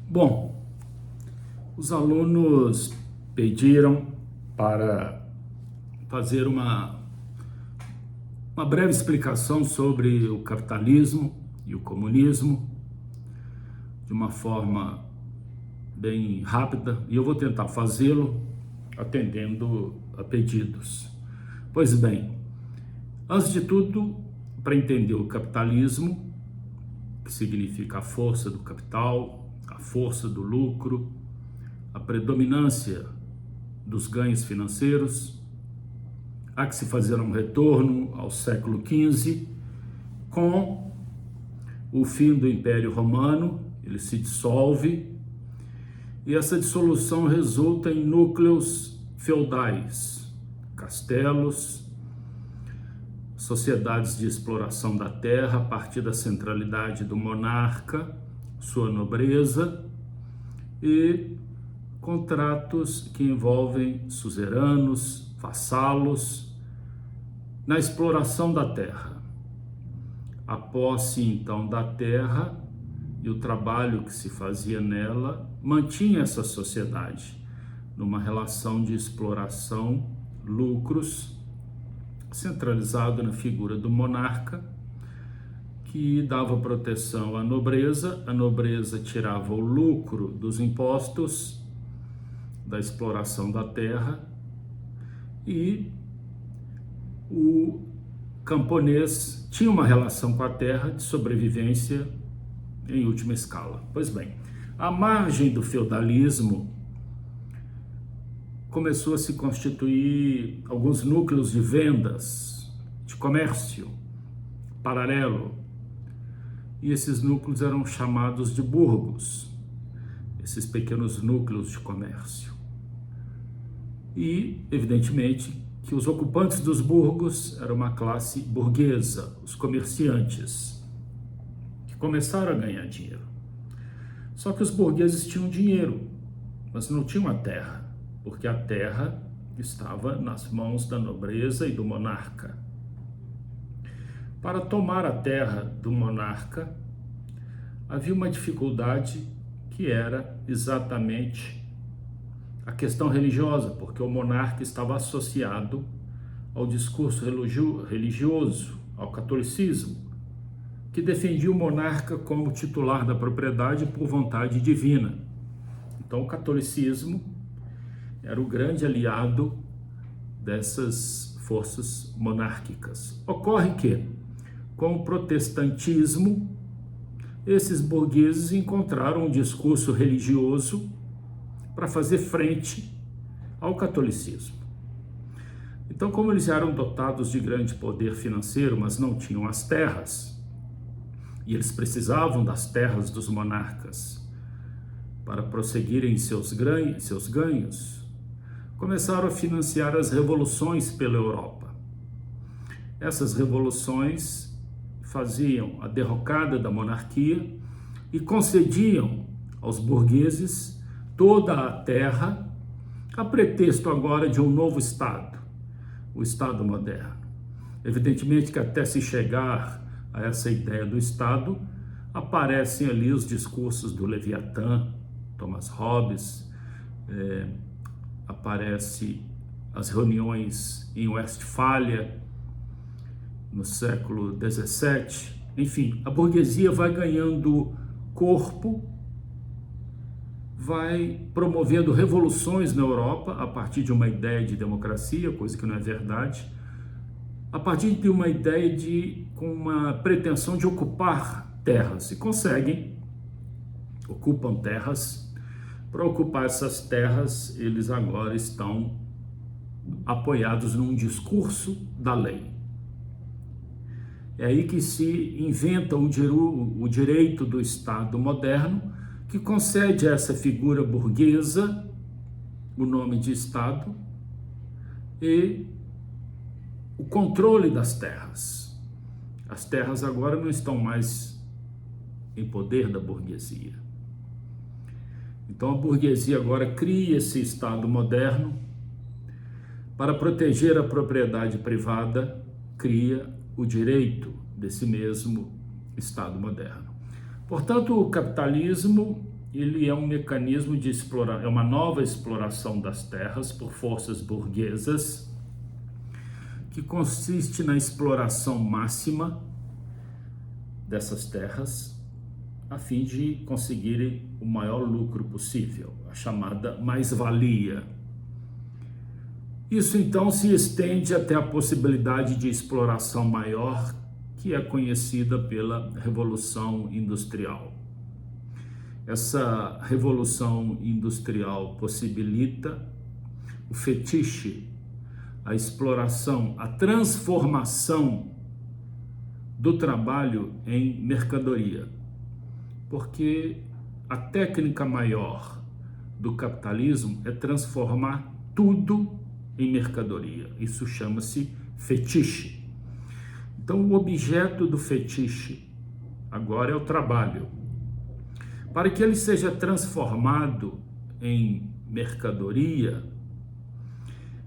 Bom, os alunos pediram para fazer uma breve explicação sobre o capitalismo e o comunismo de uma forma bem rápida, e eu vou tentar fazê-lo atendendo a pedidos. Pois bem, antes de tudo, para entender o capitalismo, que significa a força do capital, a força do lucro, a predominância dos ganhos financeiros, há que se fazer um retorno ao século XV, com o fim do Império Romano. Ele se dissolve e essa dissolução resulta em núcleos feudais, castelos, sociedades de exploração da terra a partir da centralidade do monarca, sua nobreza, e contratos que envolvem suzeranos, vassalos, na exploração da terra. A posse, então, da terra e o trabalho que se fazia nela mantinha essa sociedade numa relação de exploração, lucros, centralizado na figura do monarca, que dava proteção à nobreza. A nobreza tirava o lucro dos impostos, da exploração da terra, e o camponês tinha uma relação com a terra de sobrevivência em última escala. Pois bem, à margem do feudalismo começou a se constituir alguns núcleos de vendas, de comércio paralelo, e esses núcleos eram chamados de burgos, esses pequenos núcleos de comércio. E, evidentemente, que os ocupantes dos burgos eram uma classe burguesa, os comerciantes, que começaram a ganhar dinheiro. Só que os burgueses tinham dinheiro, mas não tinham a terra, porque a terra estava nas mãos da nobreza e do monarca. Para tomar a terra do monarca, havia uma dificuldade que era exatamente a questão religiosa, porque o monarca estava associado ao discurso religioso, ao catolicismo, que defendia o monarca como titular da propriedade por vontade divina. Então o catolicismo era o grande aliado dessas forças monárquicas. Ocorre que, com o protestantismo, esses burgueses encontraram um discurso religioso para fazer frente ao catolicismo. Então, como eles eram dotados de grande poder financeiro, mas não tinham as terras, e eles precisavam das terras dos monarcas para prosseguirem seus ganhos, começaram a financiar as revoluções pela Europa. Essas revoluções faziam a derrocada da monarquia e concediam aos burgueses toda a terra, a pretexto agora de um novo Estado, o Estado moderno. Evidentemente que até se chegar a essa ideia do Estado, aparecem ali os discursos do Leviatã, Thomas Hobbes, aparece as reuniões em Westfália, no século XVII. Enfim, a burguesia vai ganhando corpo, vai promovendo revoluções na Europa a partir de uma ideia de democracia, coisa que não é verdade, a partir de uma ideia com uma pretensão de ocupar terras, e conseguem, ocupam terras. Para ocupar essas terras, eles agora estão apoiados num discurso da lei. É aí que se inventa o direito do Estado moderno, que concede a essa figura burguesa o nome de Estado e o controle das terras. As terras agora não estão mais em poder da burguesia. Então a burguesia agora cria esse Estado moderno para proteger a propriedade privada, cria o direito desse mesmo Estado moderno. Portanto, o capitalismo ele é um mecanismo de explorar, é uma nova exploração das terras por forças burguesas, que consiste na exploração máxima dessas terras, a fim de conseguirem o maior lucro possível, a chamada mais-valia. Isso então se estende até a possibilidade de exploração maior, que é conhecida pela Revolução Industrial. Essa Revolução Industrial possibilita o fetiche, a exploração, a transformação do trabalho em mercadoria, porque a técnica maior do capitalismo é transformar tudo em mercadoria. Isso chama-se fetiche. Então, o objeto do fetiche agora é o trabalho. Para que ele seja transformado em mercadoria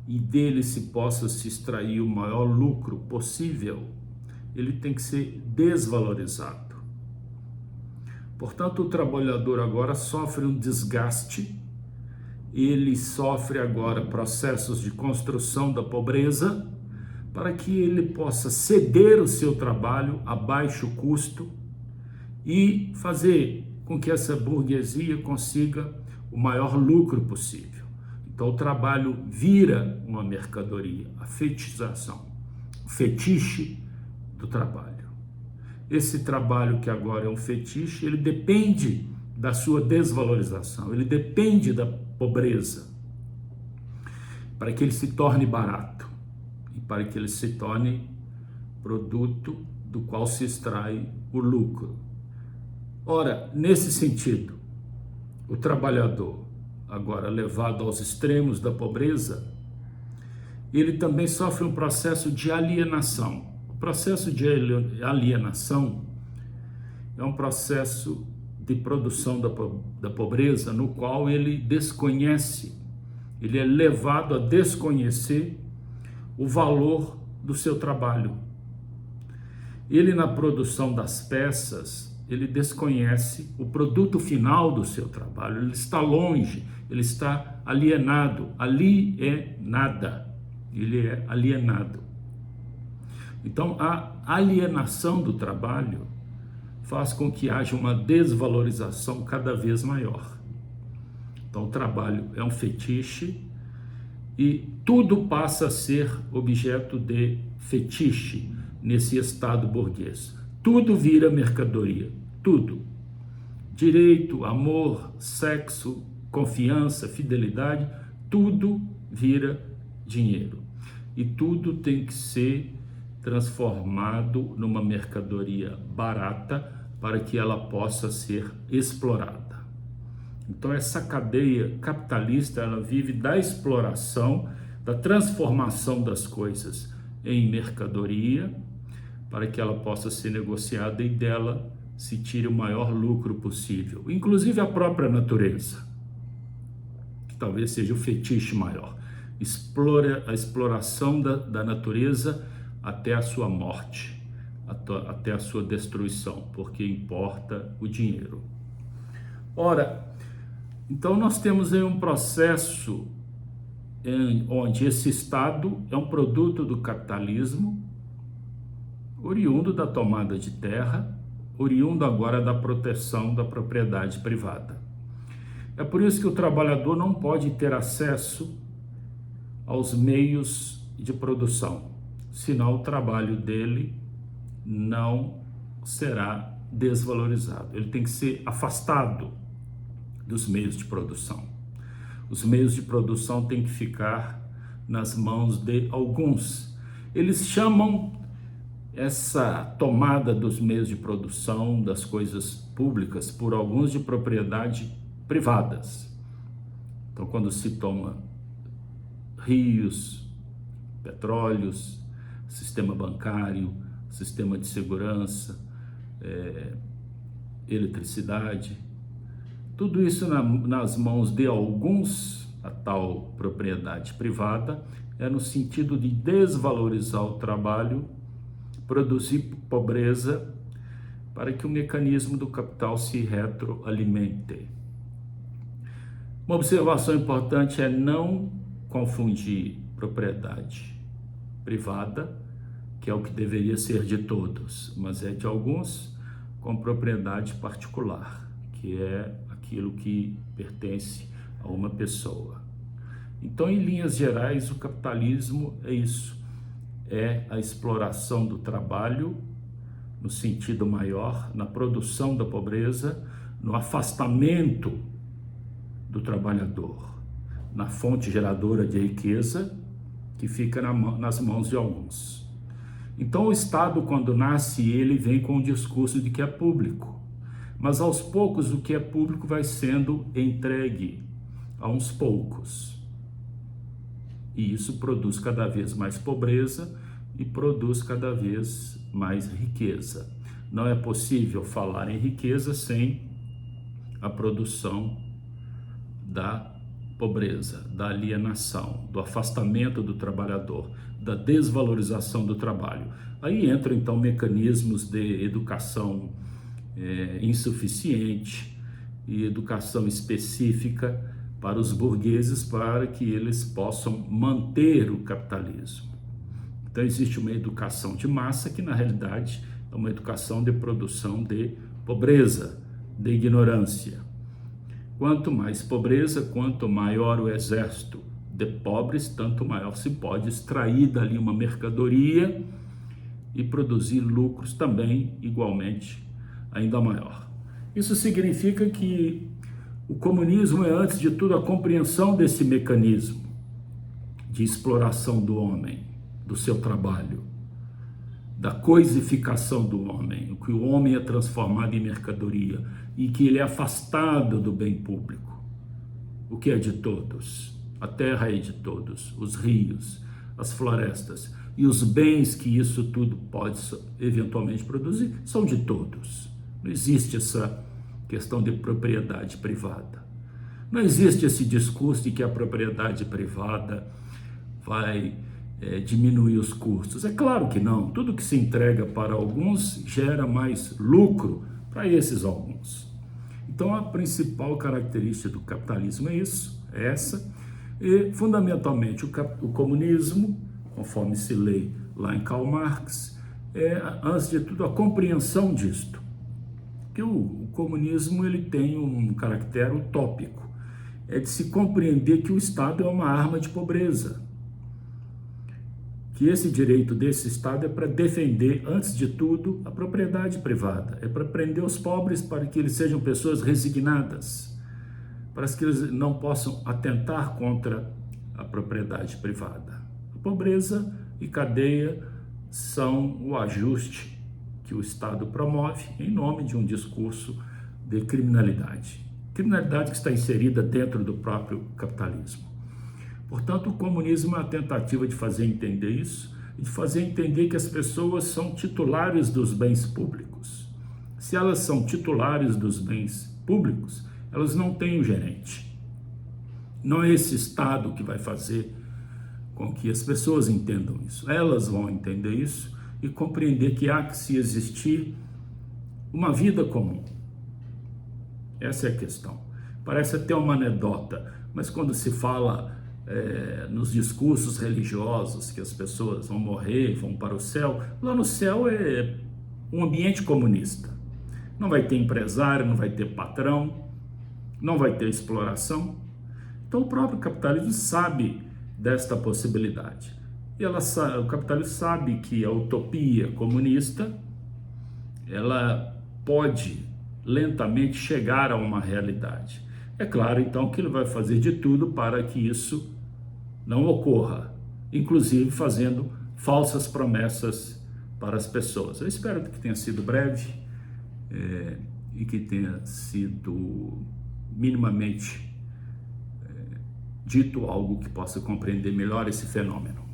e dele possa se extrair o maior lucro possível, ele tem que ser desvalorizado. Portanto, o trabalhador agora sofre um desgaste, ele sofre agora processos de construção da pobreza, para que ele possa ceder o seu trabalho a baixo custo e fazer com que essa burguesia consiga o maior lucro possível. Então o trabalho vira uma mercadoria, a fetichização, o fetiche do trabalho. Esse trabalho que agora é um fetiche, ele depende da sua desvalorização, ele depende da pobreza, para que ele se torne barato e para que ele se torne produto do qual se extrai o lucro. Ora, nesse sentido, o trabalhador, agora levado aos extremos da pobreza, ele também sofre um processo de alienação. O processo de alienação é um processo de produção da pobreza, no qual ele desconhece, ele é levado a desconhecer o valor do seu trabalho. Ele, na produção das peças, ele desconhece o produto final do seu trabalho, ele está longe, ele está alienado, ali é nada, ele é alienado. Então, a alienação do trabalho faz com que haja uma desvalorização cada vez maior. Então, o trabalho é um fetiche e tudo passa a ser objeto de fetiche nesse estado burguês. Tudo vira mercadoria, tudo. Direito, amor, sexo, confiança, fidelidade, tudo vira dinheiro. E tudo tem que ser transformado numa mercadoria barata para que ela possa ser explorada. Então essa cadeia capitalista, ela vive da exploração, da transformação das coisas em mercadoria, para que ela possa ser negociada e dela se tire o maior lucro possível, inclusive a própria natureza, que talvez seja o fetiche maior. A exploração da natureza até a sua morte, até a sua destruição, porque importa o dinheiro. Ora, então nós temos aí um processo onde esse Estado é um produto do capitalismo, oriundo da tomada de terra, oriundo agora da proteção da propriedade privada. É por isso que o trabalhador não pode ter acesso aos meios de produção, senão o trabalho dele não será desvalorizado. Ele tem que ser afastado dos meios de produção. Os meios de produção têm que ficar nas mãos de alguns. Eles chamam essa tomada dos meios de produção, das coisas públicas, por alguns de propriedade privadas. Então, quando se toma rios, petróleos, sistema bancário, sistema de segurança, eletricidade, tudo isso nas mãos de alguns, a tal propriedade privada, é no sentido de desvalorizar o trabalho, produzir pobreza, para que o mecanismo do capital se retroalimente. Uma observação importante é não confundir propriedade privada, que é o que deveria ser de todos, mas é de alguns, com propriedade particular, que é aquilo que pertence a uma pessoa. Então, em linhas gerais, o capitalismo é isso, é a exploração do trabalho no sentido maior, na produção da pobreza, no afastamento do trabalhador, na fonte geradora de riqueza que fica nas mãos de alguns. Então o Estado, quando nasce, ele vem com o discurso de que é público, mas aos poucos o que é público vai sendo entregue a uns poucos. E isso produz cada vez mais pobreza e produz cada vez mais riqueza. Não é possível falar em riqueza sem a produção da pobreza, da alienação, do afastamento do trabalhador, da desvalorização do trabalho. Aí entram então mecanismos de educação insuficiente e educação específica para os burgueses, para que eles possam manter o capitalismo. Então existe uma educação de massa que na realidade é uma educação de produção de pobreza, de ignorância. Quanto mais pobreza, quanto maior o exército de pobres, tanto maior se pode extrair dali uma mercadoria e produzir lucros também igualmente ainda maior. Isso significa que o comunismo é, antes de tudo, a compreensão desse mecanismo de exploração do homem, do seu trabalho, da coisificação do homem, que o homem é transformado em mercadoria e que ele é afastado do bem público, o que é de todos. A terra é de todos, os rios, as florestas e os bens que isso tudo pode eventualmente produzir são de todos. Não existe essa questão de propriedade privada. Não existe esse discurso de que a propriedade privada vai diminuir os custos. É claro que não. Tudo que se entrega para alguns gera mais lucro para esses alguns. Então a principal característica do capitalismo é isso, é essa. E fundamentalmente o comunismo, conforme se lê lá em Karl Marx, é, antes de tudo, a compreensão disto. Que o comunismo ele tem um caráter utópico, é de se compreender que o Estado é uma arma de pobreza, que esse direito desse Estado é para defender, antes de tudo, a propriedade privada, é para prender os pobres para que eles sejam pessoas resignadas, para que eles não possam atentar contra a propriedade privada. A pobreza e cadeia são o ajuste que o Estado promove em nome de um discurso de criminalidade. Criminalidade que está inserida dentro do próprio capitalismo. Portanto, o comunismo é a tentativa de fazer entender isso e de fazer entender que as pessoas são titulares dos bens públicos. Se elas são titulares dos bens públicos, elas não têm um gerente. Não é esse Estado que vai fazer com que as pessoas entendam isso. Elas vão entender isso e compreender que há que se existir uma vida comum. Essa é a questão. Parece até uma anedota, mas quando se fala nos discursos religiosos que as pessoas vão morrer, vão para o céu, lá no céu é um ambiente comunista. Não vai ter empresário, não vai ter patrão, não vai ter exploração. Então o próprio capitalismo sabe desta possibilidade. E o capitalismo sabe que a utopia comunista ela pode lentamente chegar a uma realidade. É claro, então, que ele vai fazer de tudo para que isso não ocorra, inclusive fazendo falsas promessas para as pessoas. Eu espero que tenha sido breve e que tenha sido minimamente dito algo que possa compreender melhor esse fenômeno.